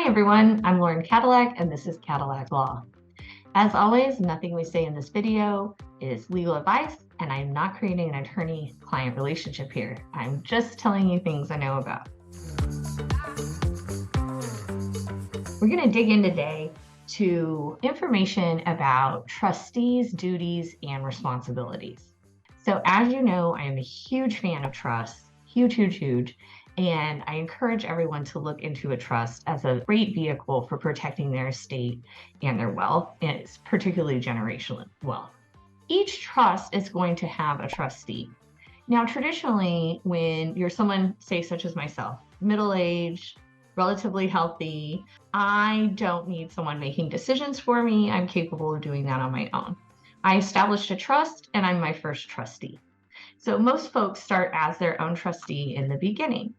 Hi everyone, I'm Lauren Cadillac and this is Cadillac Law. As always, nothing we say in this video is legal advice and I'm not creating an attorney-client relationship here. I'm just telling you things I know about. We're going to dig in today to information about trustees' duties and responsibilities. So as you know, I am a huge fan of trusts, huge. And I encourage everyone to look into a trust as a great vehicle for protecting their estate and their wealth, and it's particularly generational wealth. Each trust is going to have a trustee. Now, traditionally, when you're someone, say, such as myself, middle-aged, relatively healthy, I don't need someone making decisions for me. I'm capable of doing that on my own. I established a trust and I'm my first trustee. So most folks start as their own trustee in the beginning.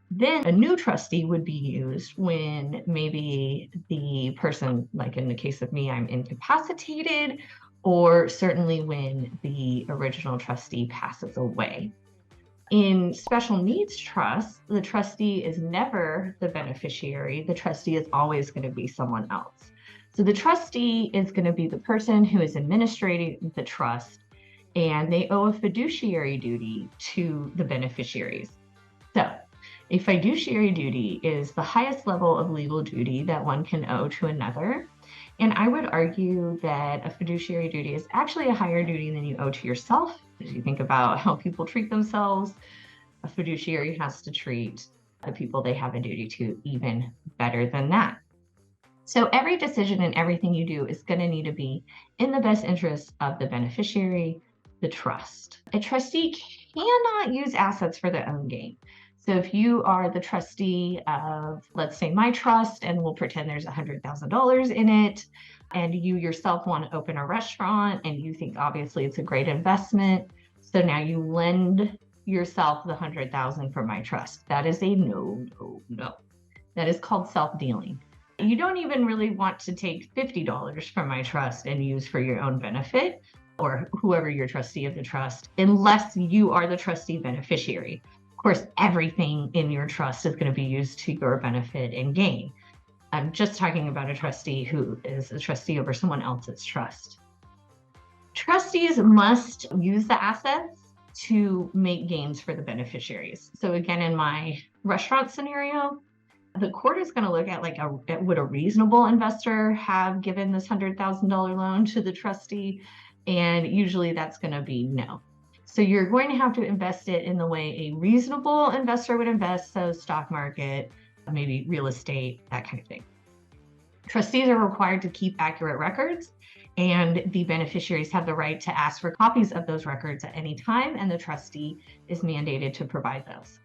Then a new trustee would be used when maybe the person, like in the case of me, I'm incapacitated, or certainly when the original trustee passes away. In special needs trusts, the trustee is never the beneficiary. The trustee is always going to be someone else. So the trustee is going to be the person who is administrating the trust, and they owe a fiduciary duty to the beneficiaries. So a fiduciary duty is the highest level of legal duty that one can owe to another. And I would argue that a fiduciary duty is actually a higher duty than you owe to yourself. As you think about how people treat themselves, a fiduciary has to treat the people they have a duty to even better than that. So every decision and everything you do is going to need to be in the best interest of the beneficiary, the trust. A trustee cannot use assets for their own gain. So if you are the trustee of, let's say, my trust, and we'll pretend there's $100,000 in it, and you yourself want to open a restaurant and you think obviously it's a great investment, so now you lend yourself the $100,000 from my trust. That is a no. That is called self-dealing. You don't even really want to take $50 from my trust and use for your own benefit, or whoever your trustee of the trust, unless you are the trustee beneficiary. Of course, everything in your trust is going to be used to your benefit and gain. I'm just talking about a trustee who is a trustee over someone else's trust. Trustees must use the assets to make gains for the beneficiaries. So again, in my restaurant scenario, the court is going to look at would a reasonable investor have given this $100,000 loan to the trustee? And usually that's going to be no. So you're going to have to invest it in the way a reasonable investor would invest, so stock market, maybe real estate, that kind of thing. Trustees are required to keep accurate records, and the beneficiaries have the right to ask for copies of those records at any time, and the trustee is mandated to provide those.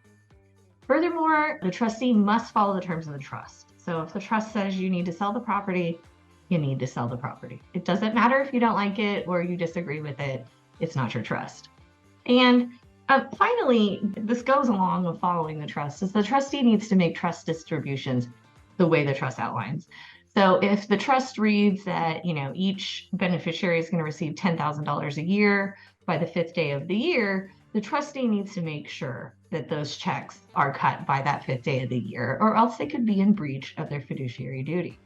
Furthermore, the trustee must follow the terms of the trust. So if the trust says you need to sell the property, you need to sell the property. It doesn't matter if you don't like it or you disagree with it. It's not your trust. And finally, this goes along with following the trust, is the trustee needs to make trust distributions the way the trust outlines. So if the trust reads that, each beneficiary is going to receive $10,000 a year by the 5th day of the year, the trustee needs to make sure that those checks are cut by that 5th day of the year, or else they could be in breach of their fiduciary duty.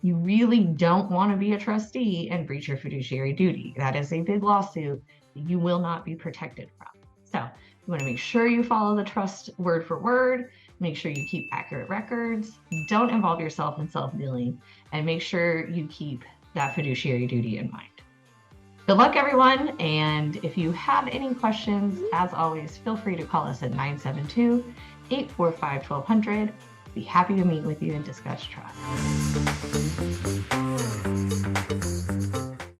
You really don't want to be a trustee and breach your fiduciary duty. That is a big lawsuit that you will not be protected from. So you want to make sure you follow the trust word for word, make sure you keep accurate records, don't involve yourself in self-dealing, and make sure you keep that fiduciary duty in mind. Good luck, everyone. And if you have any questions, as always, feel free to call us at 972-845-1200. Be happy to meet with you and discuss trust.